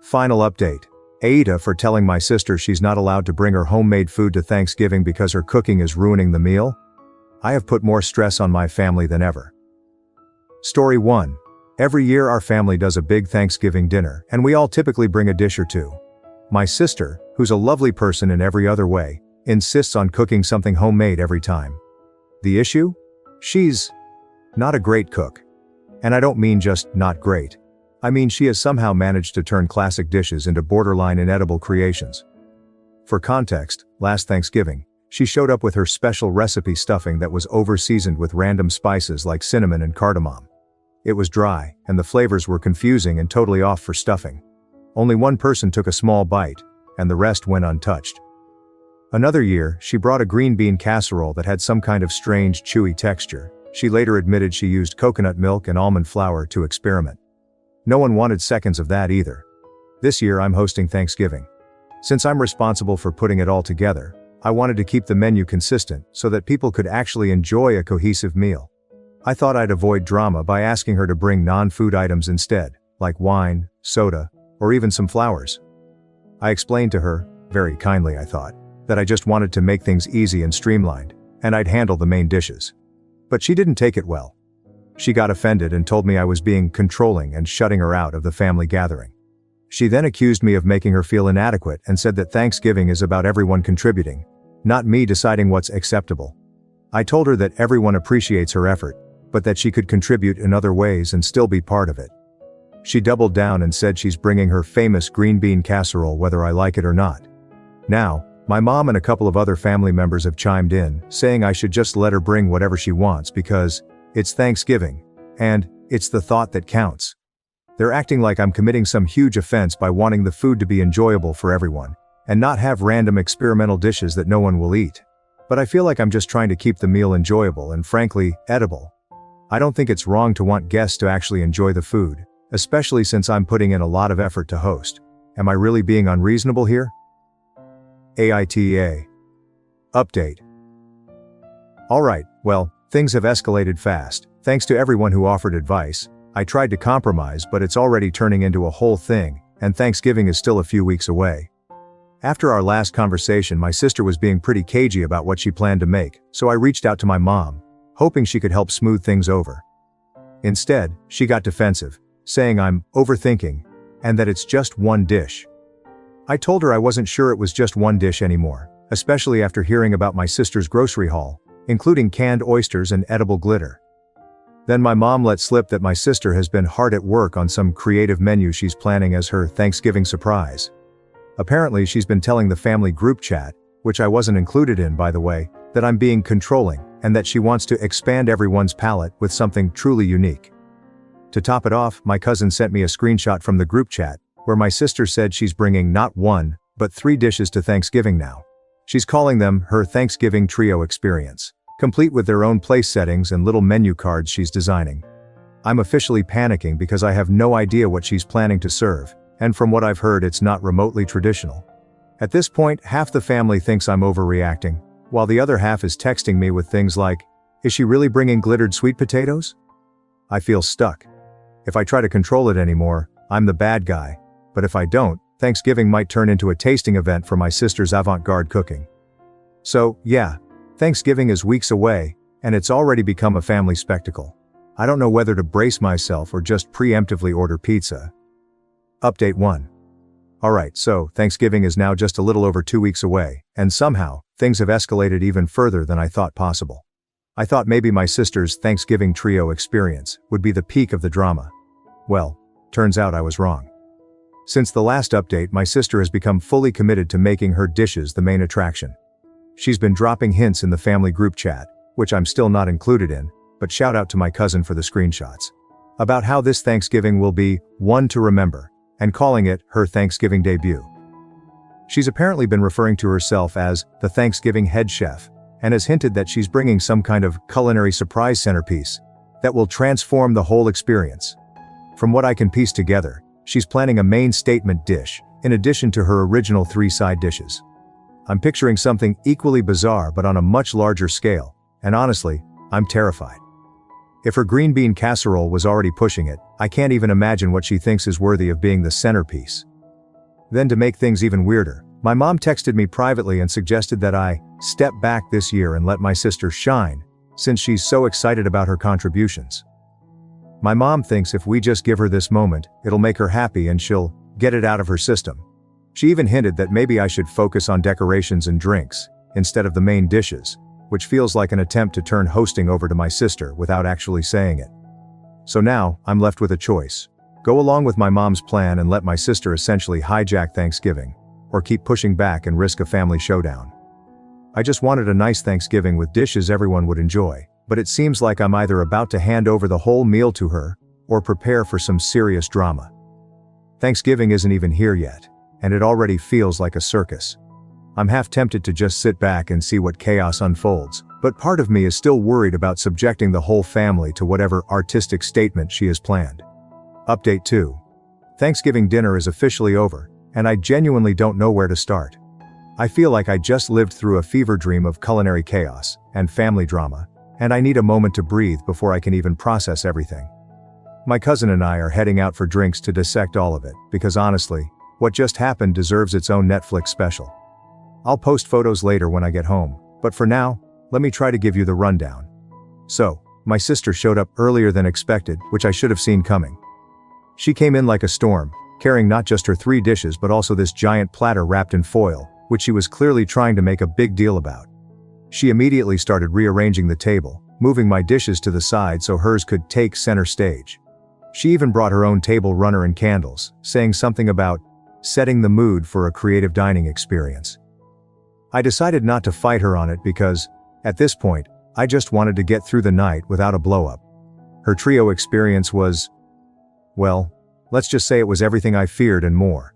Final update. AITA for telling my sister she's not allowed to bring her homemade food to Thanksgiving because her cooking is ruining the meal? I have put more stress on my family than ever. Story 1. Every year our family does a big Thanksgiving dinner, and we all typically bring a dish or two. My sister, who's a lovely person in every other way, insists on cooking something homemade every time. The issue? She's not a great cook. And I don't mean just not great. I mean she has somehow managed to turn classic dishes into borderline inedible creations. For context, last Thanksgiving, she showed up with her special recipe stuffing that was over-seasoned with random spices like cinnamon and cardamom. It was dry, and the flavors were confusing and totally off for stuffing. Only one person took a small bite, and the rest went untouched. Another year, she brought a green bean casserole that had some kind of strange, chewy texture. She later admitted she used coconut milk and almond flour to experiment. No one wanted seconds of that either. This year I'm hosting Thanksgiving. Since I'm responsible for putting it all together, I wanted to keep the menu consistent so that people could actually enjoy a cohesive meal. I thought I'd avoid drama by asking her to bring non-food items instead, like wine, soda, or even some flowers. I explained to her, very kindly I thought, that I just wanted to make things easy and streamlined, and I'd handle the main dishes. But she didn't take it well. She got offended and told me I was being controlling and shutting her out of the family gathering. She then accused me of making her feel inadequate and said that Thanksgiving is about everyone contributing, not me deciding what's acceptable. I told her that everyone appreciates her effort, but that she could contribute in other ways and still be part of it. She doubled down and said she's bringing her famous green bean casserole whether I like it or not. Now, my mom and a couple of other family members have chimed in, saying I should just let her bring whatever she wants because it's Thanksgiving, and it's the thought that counts. They're acting like I'm committing some huge offense by wanting the food to be enjoyable for everyone, and not have random experimental dishes that no one will eat. But I feel like I'm just trying to keep the meal enjoyable and frankly, edible. I don't think it's wrong to want guests to actually enjoy the food, especially since I'm putting in a lot of effort to host. Am I really being unreasonable here? AITA. Update. Alright, well, things have escalated fast. Thanks to everyone who offered advice. I tried to compromise, but it's already turning into a whole thing, and Thanksgiving is still a few weeks away. After our last conversation, my sister was being pretty cagey about what she planned to make, so I reached out to my mom, hoping she could help smooth things over. Instead, she got defensive, saying I'm overthinking, and that it's just one dish. I told her I wasn't sure it was just one dish anymore, especially after hearing about my sister's grocery haul, including canned oysters and edible glitter. Then my mom let slip that my sister has been hard at work on some creative menu she's planning as her Thanksgiving surprise. Apparently she's been telling the family group chat, which I wasn't included in by the way, that I'm being controlling, and that she wants to expand everyone's palate with something truly unique. To top it off, my cousin sent me a screenshot from the group chat, where my sister said she's bringing not one, but 3 dishes to Thanksgiving now. She's calling them her Thanksgiving Trio Experience, complete with their own place settings and little menu cards she's designing. I'm officially panicking because I have no idea what she's planning to serve, and from what I've heard it's not remotely traditional. At this point, half the family thinks I'm overreacting, while the other half is texting me with things like, is she really bringing glittered sweet potatoes? I feel stuck. If I try to control it anymore, I'm the bad guy, but if I don't, Thanksgiving might turn into a tasting event for my sister's avant-garde cooking. So, yeah, Thanksgiving is weeks away, and it's already become a family spectacle. I don't know whether to brace myself or just preemptively order pizza. Update 1. Alright, so Thanksgiving is now just a little over 2 weeks away, and somehow, things have escalated even further than I thought possible. I thought maybe my sister's Thanksgiving Trio Experience would be the peak of the drama. Well, turns out I was wrong. Since the last update, my sister has become fully committed to making her dishes the main attraction. She's been dropping hints in the family group chat, which I'm still not included in, but shout out to my cousin for the screenshots, about how this Thanksgiving will be one to remember, and calling it her Thanksgiving debut. She's apparently been referring to herself as the Thanksgiving head chef, and has hinted that she's bringing some kind of culinary surprise centerpiece that will transform the whole experience. From what I can piece together, she's planning a main statement dish, in addition to her original 3 side dishes. I'm picturing something equally bizarre but on a much larger scale, and honestly, I'm terrified. If her green bean casserole was already pushing it, I can't even imagine what she thinks is worthy of being the centerpiece. Then to make things even weirder, my mom texted me privately and suggested that I step back this year and let my sister shine, since she's so excited about her contributions. My mom thinks if we just give her this moment, it'll make her happy and she'll get it out of her system. She even hinted that maybe I should focus on decorations and drinks, instead of the main dishes, which feels like an attempt to turn hosting over to my sister without actually saying it. So now, I'm left with a choice. Go along with my mom's plan and let my sister essentially hijack Thanksgiving, or keep pushing back and risk a family showdown. I just wanted a nice Thanksgiving with dishes everyone would enjoy, but it seems like I'm either about to hand over the whole meal to her, or prepare for some serious drama. Thanksgiving isn't even here yet, and it already feels like a circus. I'm half tempted to just sit back and see what chaos unfolds, but part of me is still worried about subjecting the whole family to whatever artistic statement she has planned. Update 2. Thanksgiving dinner is officially over, and I genuinely don't know where to start. I feel like I just lived through a fever dream of culinary chaos and family drama, and I need a moment to breathe before I can even process everything. My cousin and I are heading out for drinks to dissect all of it, because honestly, what just happened deserves its own Netflix special. I'll post photos later when I get home, but for now, let me try to give you the rundown. So, my sister showed up earlier than expected, which I should have seen coming. She came in like a storm, carrying not just her 3 dishes but also this giant platter wrapped in foil, which she was clearly trying to make a big deal about. She immediately started rearranging the table, moving my dishes to the side so hers could take center stage. She even brought her own table runner and candles, saying something about setting the mood for a creative dining experience. I decided not to fight her on it because, at this point, I just wanted to get through the night without a blow-up. Her trio experience was, well, let's just say it was everything I feared and more.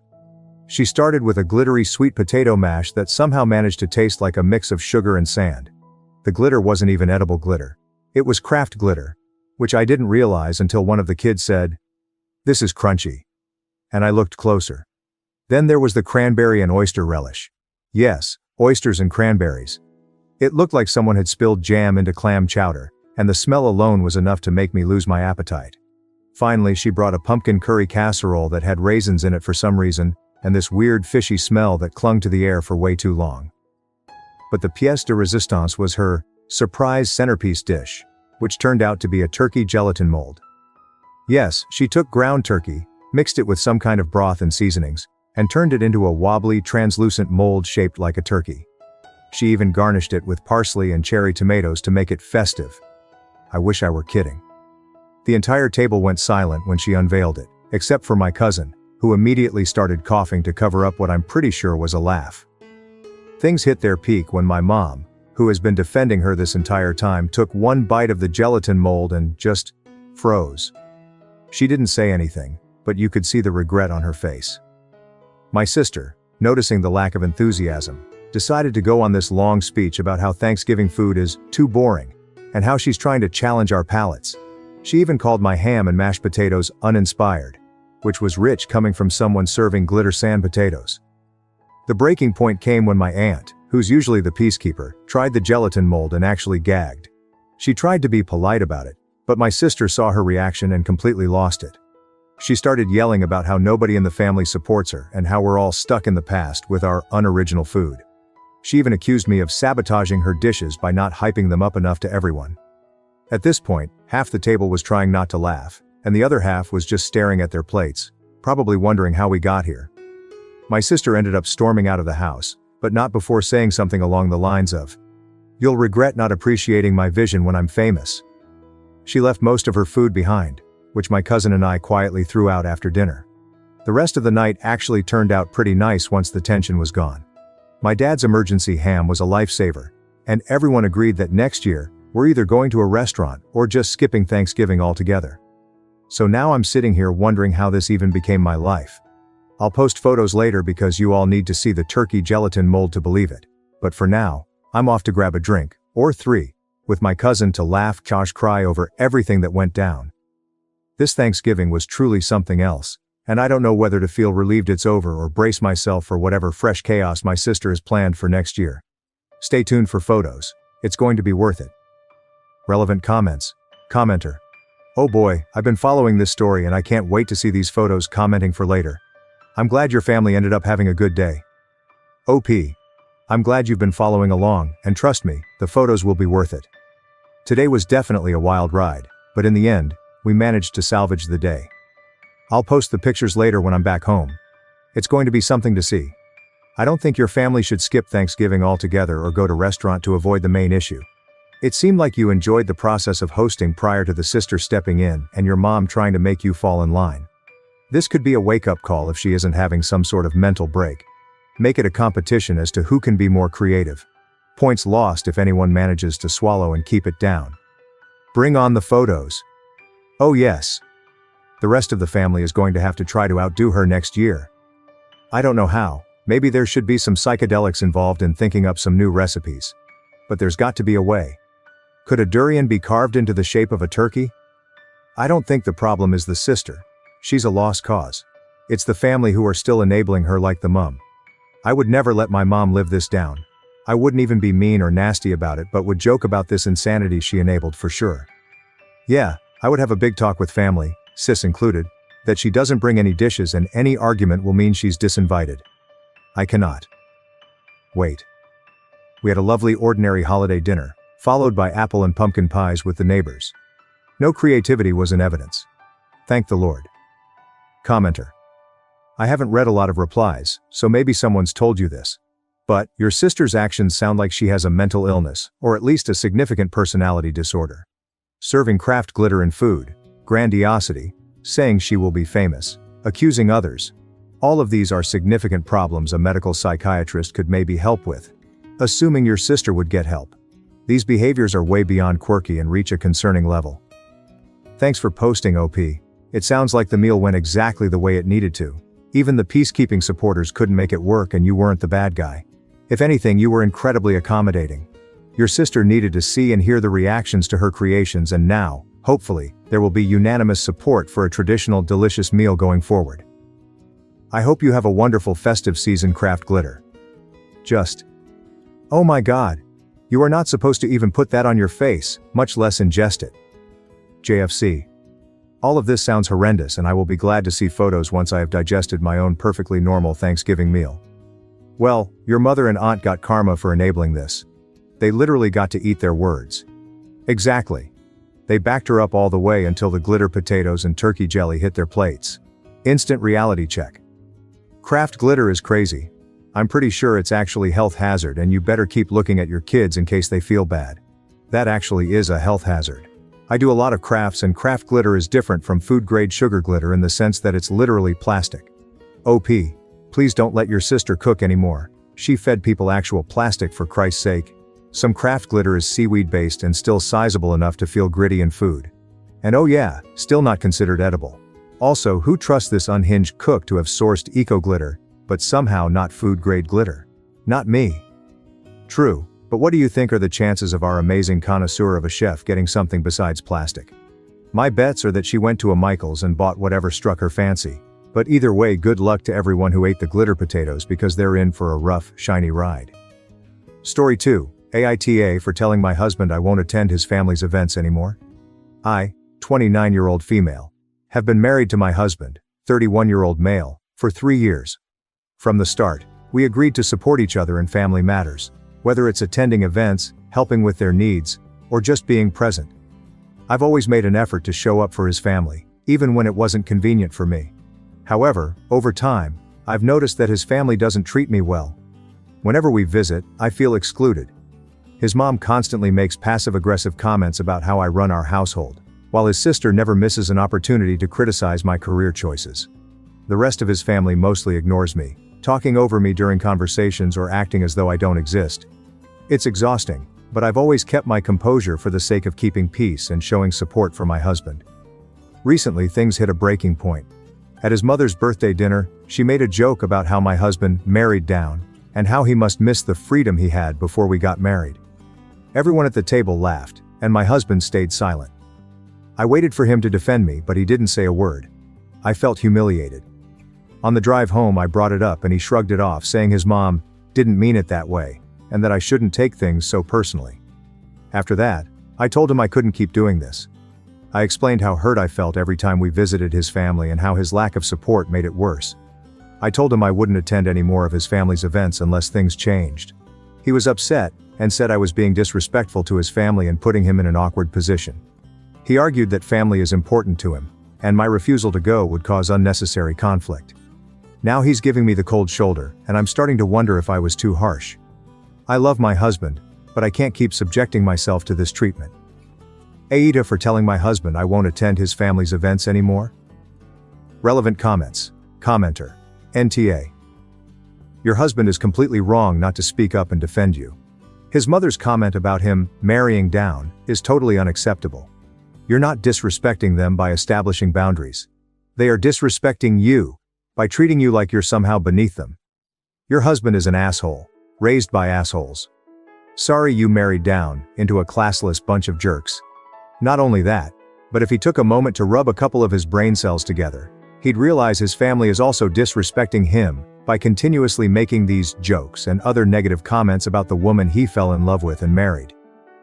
She started with a glittery sweet potato mash that somehow managed to taste like a mix of sugar and sand. The glitter wasn't even edible glitter. It was craft glitter, which I didn't realize until one of the kids said, "This is crunchy." And I looked closer. Then there was the cranberry and oyster relish. Yes, oysters and cranberries. It looked like someone had spilled jam into clam chowder, and the smell alone was enough to make me lose my appetite. Finally, she brought a pumpkin curry casserole that had raisins in it for some reason, and this weird fishy smell that clung to the air for way too long. But the pièce de résistance was her surprise centerpiece dish, which turned out to be a turkey gelatin mold. Yes, she took ground turkey, mixed it with some kind of broth and seasonings, and turned it into a wobbly, translucent mold shaped like a turkey. She even garnished it with parsley and cherry tomatoes to make it festive. I wish I were kidding. The entire table went silent when she unveiled it, except for my cousin, who immediately started coughing to cover up what I'm pretty sure was a laugh. Things hit their peak when my mom, who has been defending her this entire time, took one bite of the gelatin mold and just froze. She didn't say anything, but you could see the regret on her face. My sister, noticing the lack of enthusiasm, decided to go on this long speech about how Thanksgiving food is too boring, and how she's trying to challenge our palates. She even called my ham and mashed potatoes uninspired, which was rich coming from someone serving glitter sand potatoes. The breaking point came when my aunt, who's usually the peacekeeper, tried the gelatin mold and actually gagged. She tried to be polite about it, but my sister saw her reaction and completely lost it. She started yelling about how nobody in the family supports her and how we're all stuck in the past with our unoriginal food. She even accused me of sabotaging her dishes by not hyping them up enough to everyone. At this point, half the table was trying not to laugh, and the other half was just staring at their plates, probably wondering how we got here. My sister ended up storming out of the house, but not before saying something along the lines of, "You'll regret not appreciating my vision when I'm famous." She left most of her food behind, which my cousin and I quietly threw out after dinner. The rest of the night actually turned out pretty nice once the tension was gone. My dad's emergency ham was a lifesaver, and everyone agreed that next year, we're either going to a restaurant or just skipping Thanksgiving altogether. So now I'm sitting here wondering how this even became my life. I'll post photos later because you all need to see the turkey gelatin mold to believe it. But for now, I'm off to grab a drink, or 3, with my cousin to laugh, cry over everything that went down. This Thanksgiving was truly something else, and I don't know whether to feel relieved it's over or brace myself for whatever fresh chaos my sister has planned for next year. Stay tuned for photos. It's going to be worth it. Relevant comments. Commenter. Oh boy, I've been following this story and I can't wait to see these photos commenting for later. I'm glad your family ended up having a good day. OP. I'm glad you've been following along, and trust me, the photos will be worth it. Today was definitely a wild ride, but in the end, we managed to salvage the day. I'll post the pictures later when I'm back home. It's going to be something to see. I don't think your family should skip Thanksgiving altogether or go to restaurant to avoid the main issue. It seemed like you enjoyed the process of hosting prior to the sister stepping in and your mom trying to make you fall in line. This could be a wake-up call if she isn't having some sort of mental break. Make it a competition as to who can be more creative. Points lost if anyone manages to swallow and keep it down. Bring on the photos. Oh yes. The rest of the family is going to have to try to outdo her next year. I don't know how, maybe there should be some psychedelics involved in thinking up some new recipes. But there's got to be a way. Could a durian be carved into the shape of a turkey? I don't think the problem is the sister. She's a lost cause. It's the family who are still enabling her like the mum. I would never let my mom live this down. I wouldn't even be mean or nasty about it but would joke about this insanity she enabled for sure. Yeah, I would have a big talk with family, sis included, that she doesn't bring any dishes and any argument will mean she's disinvited. I cannot. Wait. We had a lovely ordinary holiday dinner, followed by apple and pumpkin pies with the neighbors. No creativity was in evidence. Thank the Lord. Commenter. I haven't read a lot of replies, so maybe someone's told you this. But, your sister's actions sound like she has a mental illness, or at least a significant personality disorder. Serving craft glitter in food, grandiosity, saying she will be famous, accusing others. All of these are significant problems a medical psychiatrist could maybe help with. Assuming your sister would get help. These behaviors are way beyond quirky and reach a concerning level. Thanks for posting, OP. It sounds like the meal went exactly the way it needed to. Even the peacekeeping supporters couldn't make it work and you weren't the bad guy. If anything, you were incredibly accommodating. Your sister needed to see and hear the reactions to her creations and now, hopefully, there will be unanimous support for a traditional delicious meal going forward. I hope you have a wonderful festive season, Craft Glitter. Just. Oh my God. You are not supposed to even put that on your face, much less ingest it. JFC. All of this sounds horrendous and I will be glad to see photos once I have digested my own perfectly normal Thanksgiving meal. Well, your mother and aunt got karma for enabling this. They literally got to eat their words. Exactly. They backed her up all the way until the glitter potatoes and turkey jelly hit their plates. Instant reality check. Craft glitter is crazy. I'm pretty sure it's actually health hazard and you better keep looking at your kids in case they feel bad. That actually is a health hazard. I do a lot of crafts and craft glitter is different from food-grade sugar glitter in the sense that it's literally plastic. OP. Please don't let your sister cook anymore. She fed people actual plastic for Christ's sake. Some craft glitter is seaweed-based and still sizable enough to feel gritty in food. And oh yeah, still not considered edible. Also, who trusts this unhinged cook to have sourced eco-glitter, but somehow not food-grade glitter? Not me. True. But what do you think are the chances of our amazing connoisseur of a chef getting something besides plastic? My bets are that she went to a Michael's and bought whatever struck her fancy. But either way, good luck to everyone who ate the glitter potatoes because they're in for a rough, shiny ride. Story 2. AITA for telling my husband I won't attend his family's events anymore. I, 29-year-old female, have been married to my husband, 31-year-old male, for 3 years. From the start, we agreed to support each other in family matters. Whether it's attending events, helping with their needs, or just being present. I've always made an effort to show up for his family, even when it wasn't convenient for me. However, over time, I've noticed that his family doesn't treat me well. Whenever we visit, I feel excluded. His mom constantly makes passive-aggressive comments about how I run our household, while his sister never misses an opportunity to criticize my career choices. The rest of his family mostly ignores me, talking over me during conversations or acting as though I don't exist. It's exhausting, but I've always kept my composure for the sake of keeping peace and showing support for my husband. Recently, things hit a breaking point. At his mother's birthday dinner, she made a joke about how my husband married down, and how he must miss the freedom he had before we got married. Everyone at the table laughed, and my husband stayed silent. I waited for him to defend me, but he didn't say a word. I felt humiliated. On the drive home, I brought it up and he shrugged it off, saying his mom didn't mean it that way, and that I shouldn't take things so personally. After that, I told him I couldn't keep doing this. I explained how hurt I felt every time we visited his family and how his lack of support made it worse. I told him I wouldn't attend any more of his family's events unless things changed. He was upset and said I was being disrespectful to his family and putting him in an awkward position. He argued that family is important to him, and my refusal to go would cause unnecessary conflict. Now he's giving me the cold shoulder, and I'm starting to wonder if I was too harsh. I love my husband, but I can't keep subjecting myself to this treatment. AITA for telling my husband I won't attend his family's events anymore? Relevant comments. Commenter. NTA. Your husband is completely wrong not to speak up and defend you. His mother's comment about him marrying down is totally unacceptable. You're not disrespecting them by establishing boundaries. They are disrespecting you by treating you like you're somehow beneath them. Your husband is an asshole, raised by assholes. Sorry you married down into a classless bunch of jerks. Not only that, but if he took a moment to rub a couple of his brain cells together, he'd realize his family is also disrespecting him by continuously making these jokes and other negative comments about the woman he fell in love with and married.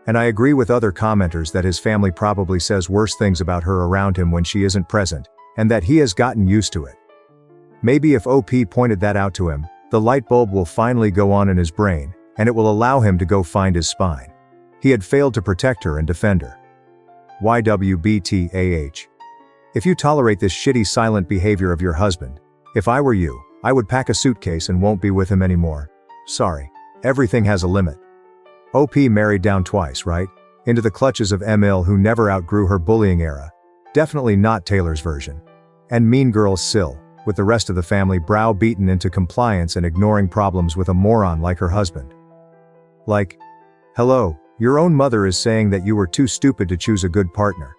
And I agree with other commenters that his family probably says worse things about her around him when she isn't present, and that he has gotten used to it. Maybe if OP pointed that out to him, the light bulb will finally go on in his brain, and it will allow him to go find his spine. He had failed to protect her and defend her. YWBTAH. If you tolerate this shitty silent behavior of your husband, if I were you, I would pack a suitcase and won't be with him anymore. Sorry. Everything has a limit. OP married down twice, right? Into the clutches of Emil, who never outgrew her bullying era. Definitely not Taylor's version. And mean girl Sil, with the rest of the family browbeaten into compliance and ignoring problems with a moron like her husband. Like, hello, your own mother is saying that you were too stupid to choose a good partner.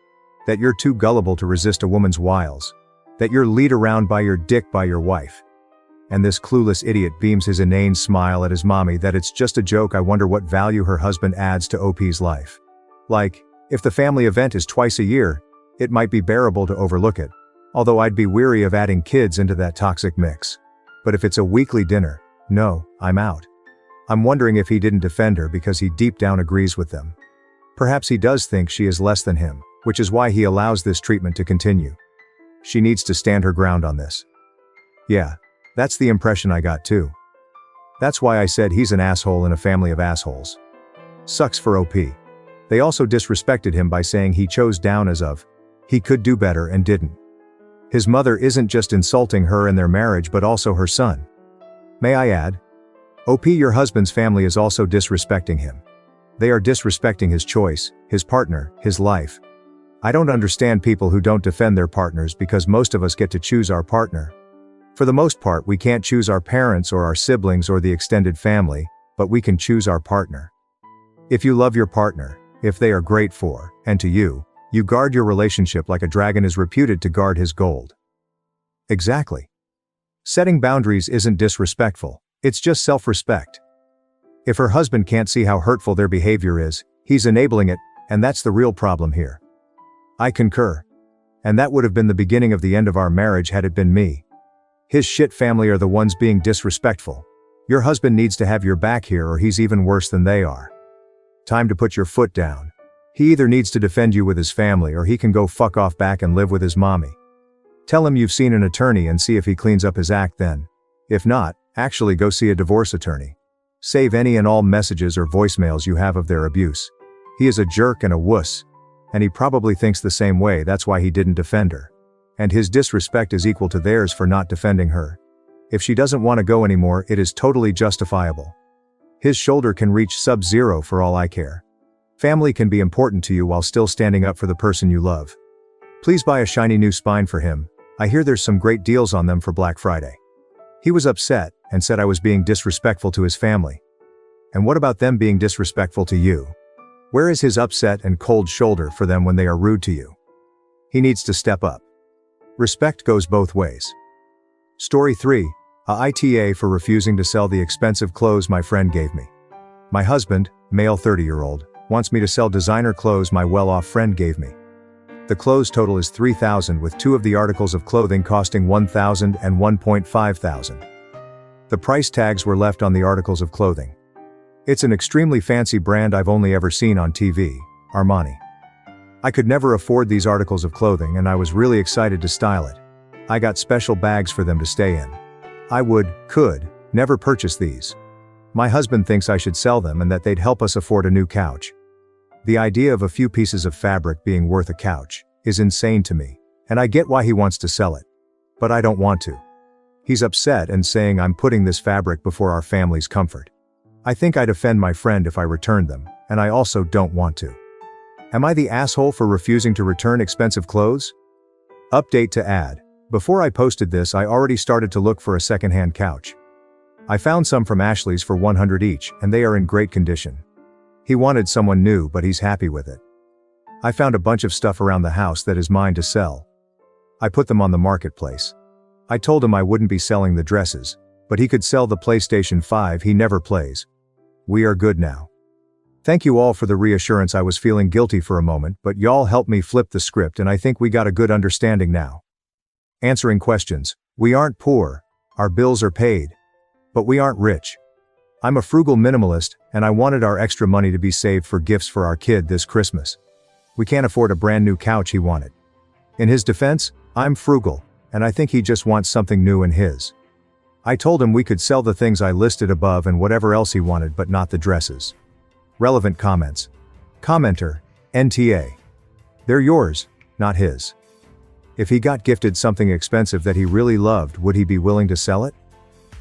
That you're too gullible to resist a woman's wiles. That you're lead around by your dick by your wife. And this clueless idiot beams his inane smile at his mommy that it's just a joke. I wonder what value her husband adds to OP's life. Like, if the family event is twice a year, it might be bearable to overlook it. Although I'd be weary of adding kids into that toxic mix. But if it's a weekly dinner, no, I'm out. I'm wondering if he didn't defend her because he deep down agrees with them. Perhaps he does think she is less than him, which is why he allows this treatment to continue. She needs to stand her ground on this. Yeah, that's the impression I got too. That's why I said he's an asshole in a family of assholes. Sucks for OP. They also disrespected him by saying he chose down as of, he could do better and didn't. His mother isn't just insulting her and their marriage but also her son. May I add? OP, your husband's family is also disrespecting him. They are disrespecting his choice, his partner, his life. I don't understand people who don't defend their partners because most of us get to choose our partner. For the most part, we can't choose our parents or our siblings or the extended family, but we can choose our partner. If you love your partner, if they are great for, and to you, you guard your relationship like a dragon is reputed to guard his gold. Exactly. Setting boundaries isn't disrespectful, it's just self-respect. If her husband can't see how hurtful their behavior is, he's enabling it, and that's the real problem here. I concur. And that would have been the beginning of the end of our marriage had it been me. His shit family are the ones being disrespectful. Your husband needs to have your back here or he's even worse than they are. Time to put your foot down. He either needs to defend you with his family or he can go fuck off back and live with his mommy. Tell him you've seen an attorney and see if he cleans up his act then. If not, actually go see a divorce attorney. Save any and all messages or voicemails you have of their abuse. He is a jerk and a wuss. And he probably thinks the same way, that's why he didn't defend her. And his disrespect is equal to theirs for not defending her. If she doesn't want to go anymore, it is totally justifiable. His shoulder can reach sub-zero for all I care. Family can be important to you while still standing up for the person you love. Please buy a shiny new spine for him. I hear there's some great deals on them for Black Friday. He was upset and said I was being disrespectful to his family. And what about them being disrespectful to you? Where is his upset and cold shoulder for them when they are rude to you? He needs to step up. Respect goes both ways. Story 3. AITA for refusing to sell the expensive clothes my friend gave me. My husband, male 30-year-old, wants me to sell designer clothes my well-off friend gave me. The clothes total is $3,000 with 2 of the articles of clothing costing $1,000 and $1,500. The price tags were left on the articles of clothing. It's an extremely fancy brand I've only ever seen on TV, Armani. I could never afford these articles of clothing and I was really excited to style it. I got special bags for them to stay in. I could, never purchase these. My husband thinks I should sell them and that they'd help us afford a new couch. The idea of a few pieces of fabric being worth a couch is insane to me, and I get why he wants to sell it. But I don't want to. He's upset and saying I'm putting this fabric before our family's comfort. I think I'd offend my friend if I returned them, and I also don't want to. Am I the asshole for refusing to return expensive clothes? Update to add. Before I posted this, I already started to look for a secondhand couch. I found some from Ashley's for $100 each, and they are in great condition. He wanted someone new, but he's happy with it. I found a bunch of stuff around the house that is mine to sell. I put them on the marketplace. I told him I wouldn't be selling the dresses, but he could sell the PlayStation 5 he never plays. We are good now. Thank you all for the reassurance. I was feeling guilty for a moment, but y'all helped me flip the script and I think we got a good understanding now. Answering questions. We aren't poor. Our bills are paid. But we aren't rich. I'm a frugal minimalist, and I wanted our extra money to be saved for gifts for our kid this Christmas. We can't afford a brand new couch he wanted. In his defense, I'm frugal, and I think he just wants something new in his. I told him we could sell the things I listed above and whatever else he wanted, but not the dresses. Relevant comments. Commenter, NTA. They're yours, not his. If he got gifted something expensive that he really loved, would he be willing to sell it?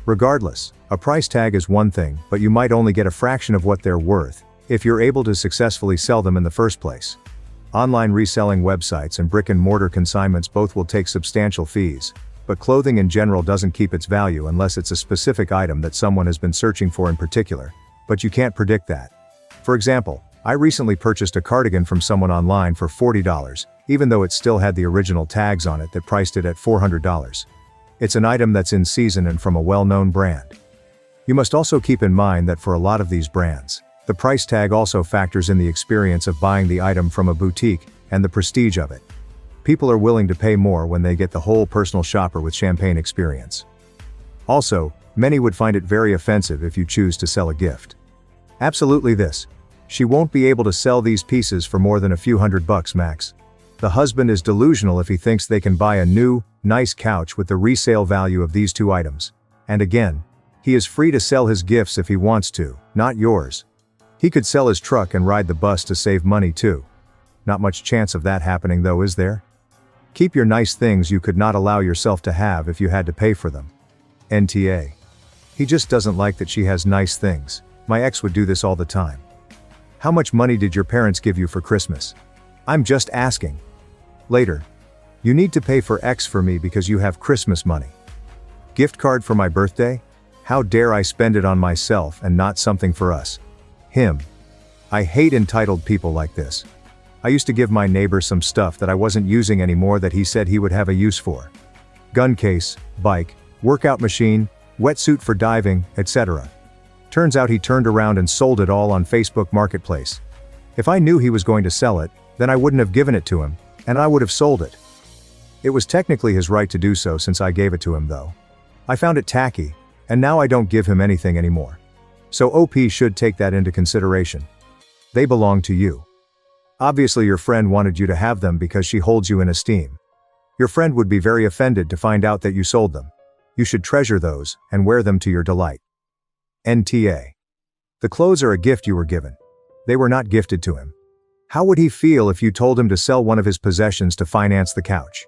Regardless, a price tag is one thing, but you might only get a fraction of what they're worth if you're able to successfully sell them in the first place. Online reselling websites and brick-and-mortar consignments both will take substantial fees, but clothing in general doesn't keep its value unless it's a specific item that someone has been searching for in particular, but you can't predict that. For example, I recently purchased a cardigan from someone online for $40, even though it still had the original tags on it that priced it at $400. It's an item that's in season and from a well-known brand. You must also keep in mind that for a lot of these brands, the price tag also factors in the experience of buying the item from a boutique and the prestige of it. People are willing to pay more when they get the whole personal shopper with champagne experience. Also, many would find it very offensive if you choose to sell a gift. Absolutely this. She won't be able to sell these pieces for more than a few $100 max. The husband is delusional if he thinks they can buy a new, nice couch with the resale value of these two items. And again, he is free to sell his gifts if he wants to, not yours. He could sell his truck and ride the bus to save money too. Not much chance of that happening though, is there? Keep your nice things you could not allow yourself to have if you had to pay for them. NTA. He just doesn't like that she has nice things. My ex would do this all the time. How much money did your parents give you for Christmas? I'm just asking. Later. You need to pay for X for me because you have Christmas money. Gift card for my birthday? How dare I spend it on myself and not something for us? Him. I hate entitled people like this. I used to give my neighbor some stuff that I wasn't using anymore that he said he would have a use for. Gun case, bike, workout machine, wetsuit for diving, etc. Turns out he turned around and sold it all on Facebook Marketplace. If I knew he was going to sell it, then I wouldn't have given it to him, and I would have sold it. It was technically his right to do so since I gave it to him though. I found it tacky, and now I don't give him anything anymore. So OP should take that into consideration. They belong to you. Obviously your friend wanted you to have them because she holds you in esteem. Your friend would be very offended to find out that you sold them. You should treasure those, and wear them to your delight. NTA. The clothes are a gift you were given. They were not gifted to him. How would he feel if you told him to sell one of his possessions to finance the couch?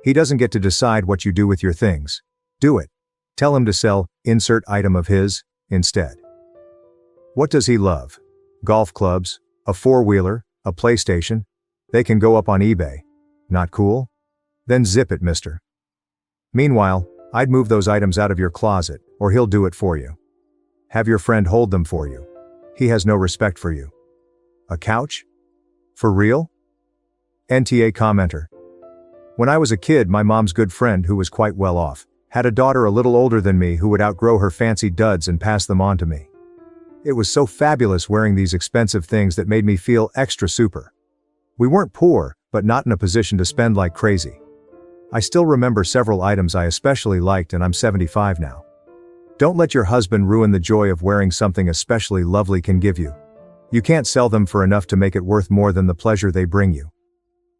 He doesn't get to decide what you do with your things. Do it. Tell him to sell, insert item of his, instead. What does he love? Golf clubs, a four-wheeler, a PlayStation? They can go up on eBay. Not cool? Then zip it, mister. Meanwhile, I'd move those items out of your closet, or he'll do it for you. Have your friend hold them for you. He has no respect for you. A couch? For real? NTA commenter. When I was a kid, my mom's good friend, who was quite well off, had a daughter a little older than me who would outgrow her fancy duds and pass them on to me. It was so fabulous wearing these expensive things that made me feel extra super. We weren't poor, but not in a position to spend like crazy. I still remember several items I especially liked, and I'm 75 now. Don't let your husband ruin the joy of wearing something especially lovely can give you. You can't sell them for enough to make it worth more than the pleasure they bring you.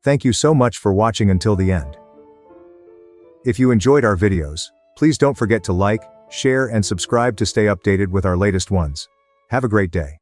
Thank you so much for watching until the end. If you enjoyed our videos, Please don't forget to like, share and subscribe to stay updated with our latest ones. Have a great day.